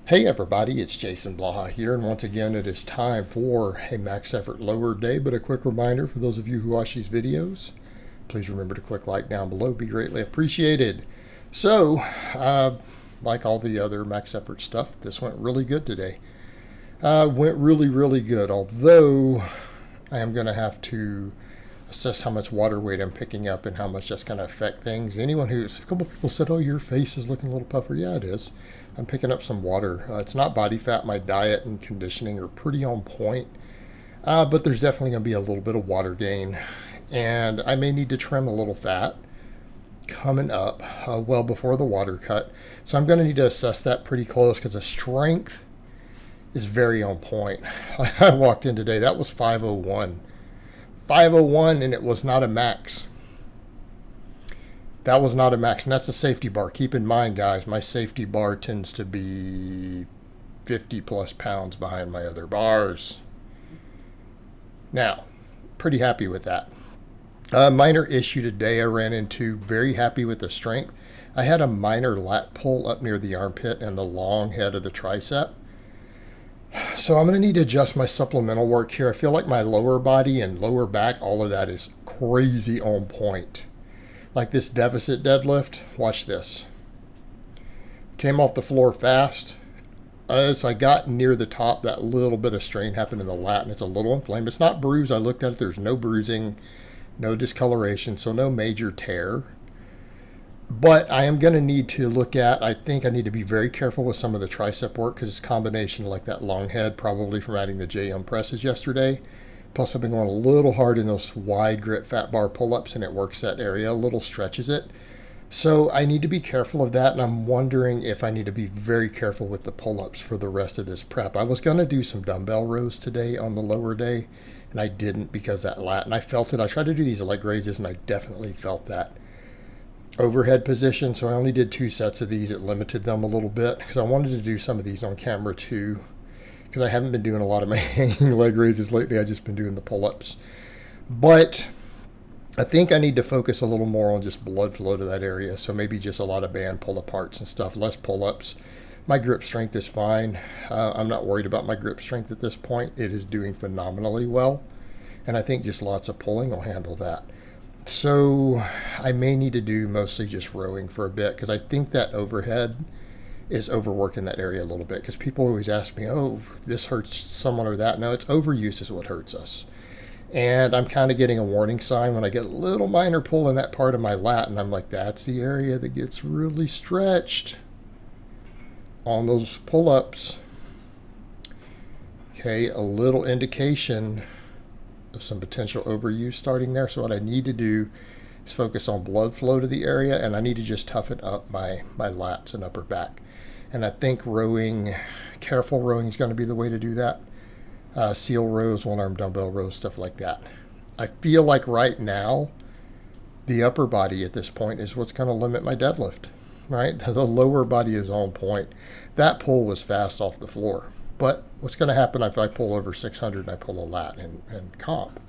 Hey everybody, it's Jason Blaha here, and once again it is time for a max effort lower day, but a quick reminder for those of you who watch these videos, please remember to click like down below, be greatly appreciated. So, like all the other max effort stuff, this went really good today. Went really good, although I am going to have to assess how much water weight I'm picking up and how much that's going to affect things. A couple people said, oh, your face is looking a little puffer. Yeah, it is. I'm picking up some water. It's not body fat. My diet and conditioning are pretty on point, but there's definitely going to be a little bit of water gain, and I may need to trim a little fat coming up well before the water cut. So I'm going to need to assess that pretty close because the strength is very on point. I walked in today. That was 501. 501, and it was not a max. That was not a max, and that's a safety bar. Keep in mind, guys, my safety bar tends to be 50 plus pounds behind my other bars. Now, pretty happy with that. Minor issue today I ran into, very happy with the strength. I had a minor lat pull up near the armpit and the long head of the tricep. So I'm going to need to adjust my supplemental work here. I feel like my lower body and lower back, all of that is crazy on point. Like this deficit deadlift, watch this. Came off the floor fast. As I got near the top, that little bit of strain happened in the lat, and it's a little inflamed. It's not bruised. I looked at it. There's no bruising, no discoloration, so no major tear. But I am going to need to look at, I think I need to be very careful with some of the tricep work because it's a combination like that long head, probably from adding the J presses yesterday. Plus I've been going a little hard in those wide grip fat bar pull-ups, and it works that area, a little stretches it. So I need to be careful of that, and I'm wondering if I need to be very careful with the pull-ups for the rest of this prep. I was going to do some dumbbell rows today on the lower day, and I didn't because that lat, and I felt it. I tried to do these leg raises, and I definitely felt that overhead position, so I only did 2 sets of these. It limited them a little bit because I wanted to do some of these on camera too, because I haven't been doing a lot of my hanging leg raises lately. I've just been doing the pull-ups. But I think I need to focus a little more on just blood flow to that area, so maybe just a lot of band pull-aparts and stuff, less pull-ups. My grip strength is fine. I'm not worried about my grip strength at this point. It is doing phenomenally well, and I think just lots of pulling will handle that. So I may need to do mostly just rowing for a bit because I think that overhead is overworking that area a little bit, because people always ask me, oh, this hurts someone or that. No, it's overuse is what hurts us. And I'm kind of getting a warning sign when I get a little minor pull in that part of my lat, and I'm like, that's the area that gets really stretched on those pull-ups. Okay, a little indication of some potential overuse starting there. So what I need to do is focus on blood flow to the area, and I need to just toughen up my lats and upper back. And I think rowing, careful rowing is going to be the way to do that. Seal rows, one-arm dumbbell rows, stuff like that. I feel like right now, the upper body at this point is what's going to limit my deadlift, right? The lower body is on point. That pull was fast off the floor. But what's going to happen if I pull over 600 and I pull a lat and comp?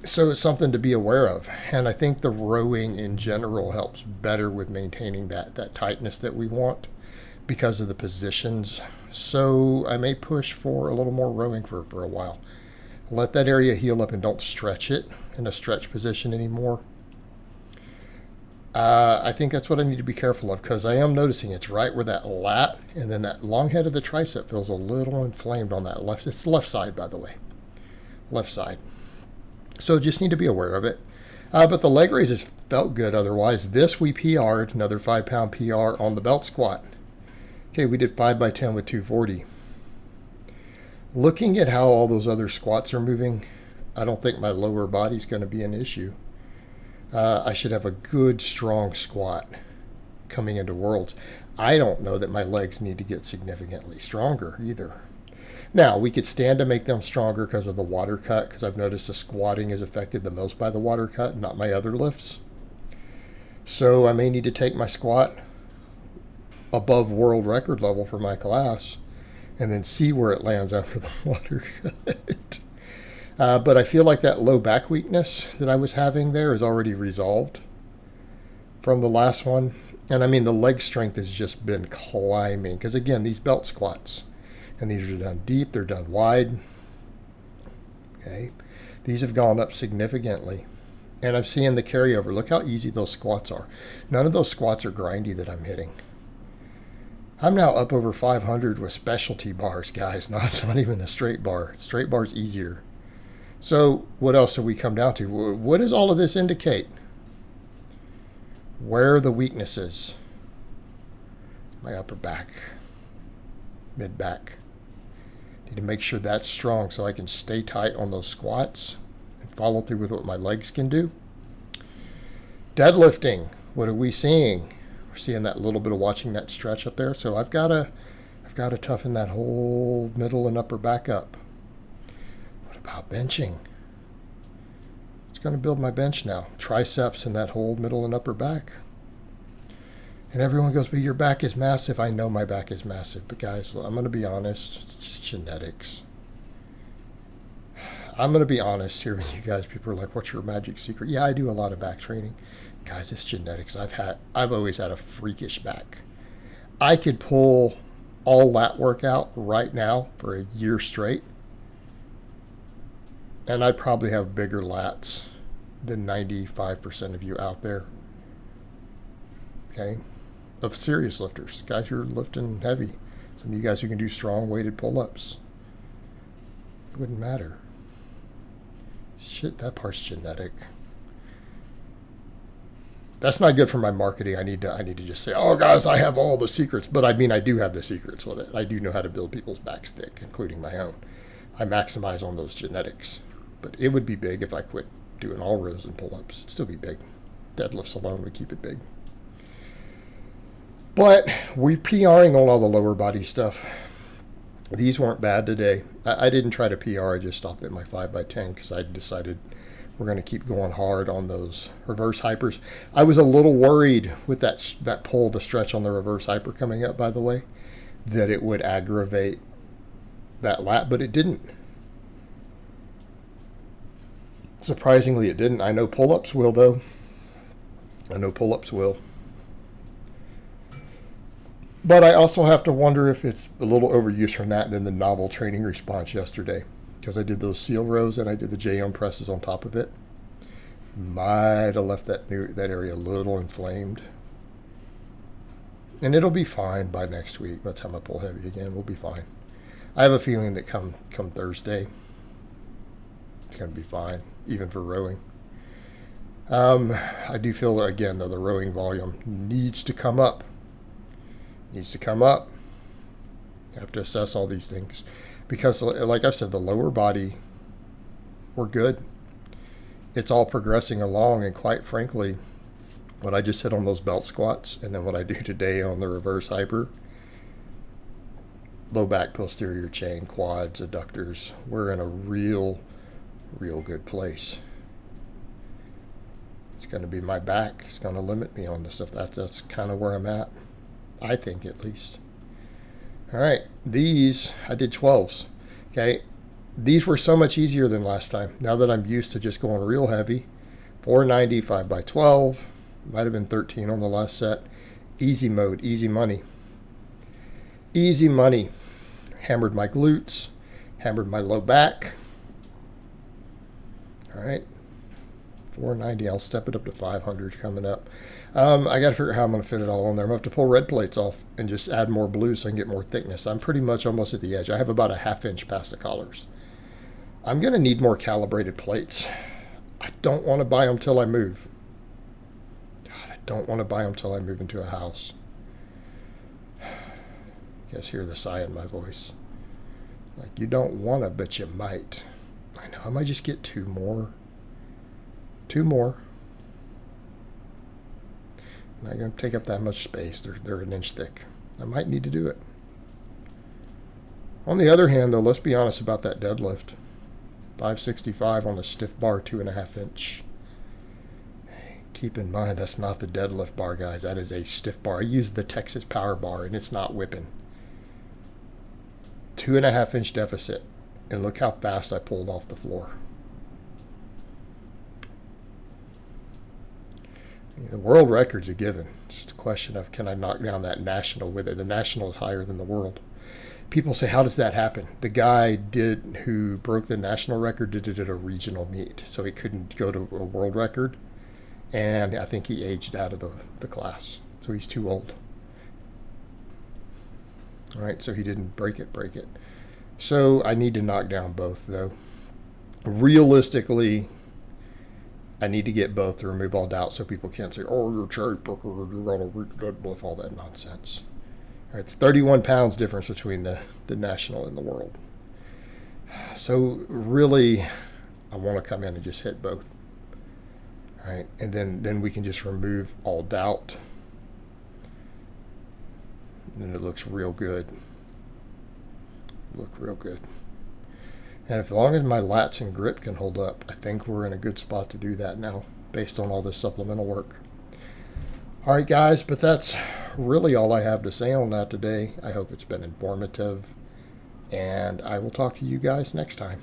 So it's something to be aware of. And I think the rowing in general helps better with maintaining that tightness that we want because of the positions. So I may push for a little more rowing for a while. Let that area heal up and don't stretch it in a stretch position anymore. I think that's what I need to be careful of, because I am noticing it's right where that lat and then that long head of the tricep feels a little inflamed on that left. It's the left side, by the way. Left side. So just need to be aware of it. But the leg raises felt good otherwise. This we PR'd, another 5-pound PR on the belt squat. Okay, we did 5 by 10 with 240. Looking at how all those other squats are moving, I don't think my lower body's going to be an issue. I should have a good, strong squat coming into Worlds. I don't know that my legs need to get significantly stronger either. Now, we could stand to make them stronger because of the water cut, because I've noticed the squatting is affected the most by the water cut, not my other lifts. So I may need to take my squat above world record level for my class and then see where it lands after the water cut. But I feel like that low back weakness that I was having there is already resolved from the last one. And I mean, the leg strength has just been climbing. Because again, these belt squats, and these are done deep, they're done wide. Okay. These have gone up significantly. And I'm seeing the carryover. Look how easy those squats are. None of those squats are grindy that I'm hitting. I'm now up over 500 with specialty bars, guys. Not even the straight bar. Straight bar's easier. So what else do we come down to? What does all of this indicate? Where are the weaknesses? My upper back, mid back. Need to make sure that's strong so I can stay tight on those squats and follow through with what my legs can do. Deadlifting. What are we seeing? We're seeing that little bit of watching that stretch up there. So I've got to toughen that whole middle and upper back up. What about benching? It's going to build my bench now. Triceps and that whole middle and upper back. And everyone goes, but your back is massive. I know my back is massive. But guys, I'm going to be honest. It's just genetics. I'm going to be honest here with you guys. People are like, what's your magic secret? Yeah, I do a lot of back training. Guys, it's genetics. I've always had a freakish back. I could pull all lat workout right now for a year straight. And I'd probably have bigger lats than 95% of you out there. Okay? Of serious lifters. Guys who are lifting heavy. Some of you guys who can do strong weighted pull-ups. It wouldn't matter. Shit, that part's genetic. That's not good for my marketing. I need to just say, oh guys, I have all the secrets. But I mean, I do have the secrets with it. I do know how to build people's backs thick, including my own. I maximize on those genetics. But it would be big if I quit doing all rows and pull-ups. It'd still be big. Deadlifts alone would keep it big. But we're PRing on all the lower body stuff. These weren't bad today. I didn't try to PR. I just stopped at my 5x10 because I decided we're going to keep going hard on those reverse hypers. I was a little worried with that pull, the stretch on the reverse hyper coming up, by the way, that it would aggravate that lat, but it didn't. Surprisingly, it didn't. I know pull-ups will, though. I know pull-ups will. But I also have to wonder if it's a little overuse from that and then the novel training response yesterday. Because I did those seal rows and I did the J-arm presses on top of it. Might have left that area a little inflamed. And it'll be fine by next week. By the time I pull heavy again, we'll be fine. I have a feeling that come Thursday, it's going to be fine, even for rowing. I do feel, again, though, the rowing volume needs to come up. Needs to come up. You have to assess all these things. Because, like I've said, the lower body, we're good. It's all progressing along. And quite frankly, what I just hit on those belt squats and then what I do today on the reverse hyper, low back, posterior chain, quads, adductors, we're in a real good place. It's going to be my back. It's going to limit me on this stuff. That's kind of where I'm at. I think, at least. All right. These, I did 12s. Okay. These were so much easier than last time. Now that I'm used to just going real heavy. 490, 5x12. Might have been 13 on the last set. Easy mode, easy money. Easy money. Hammered my glutes. Hammered my low back. All right. 490. I'll step it up to 500 coming up. I got to figure out how I'm going to fit it all on there. I'm going to have to pull red plates off and just add more blue so I can get more thickness. I'm pretty much almost at the edge. I have about a ½ inch past the collars. I'm going to need more calibrated plates. I don't want to buy them till I move. God, I don't want to buy them till I move into a house. You guys hear the sigh in my voice. Like, you don't want to, but you might. I know. I might just get two more. Two more. Not going to take up that much space. They're an inch thick. I might need to do it. On the other hand, though, let's be honest about that deadlift. 565 on a stiff bar, 2.5 inch. Keep in mind, that's not the deadlift bar, guys. That is a stiff bar. I use the Texas Power Bar, and it's not whipping. 2.5 inch deficit. And look how fast I pulled off the floor. The world record's a given. It's just a question of, can I knock down that national with it? The national is higher than the world. People say, how does that happen? The guy who broke the national record did it at a regional meet, so he couldn't go to a world record. And I think he aged out of the class, so he's too old. All right, so he didn't break it. So I need to knock down both, though. Realistically, I need to get both to remove all doubt, so people can't say, oh, you're a cherry picker, you're going to deadlift, all that nonsense. All right, it's 31 pounds difference between the national and the world. So really, I want to come in and just hit both. All right, and then we can just remove all doubt. And it looks real good. Look real good. And as long as my lats and grip can hold up, I think we're in a good spot to do that now, based on all this supplemental work. All right, guys, but that's really all I have to say on that today. I hope it's been informative, and I will talk to you guys next time.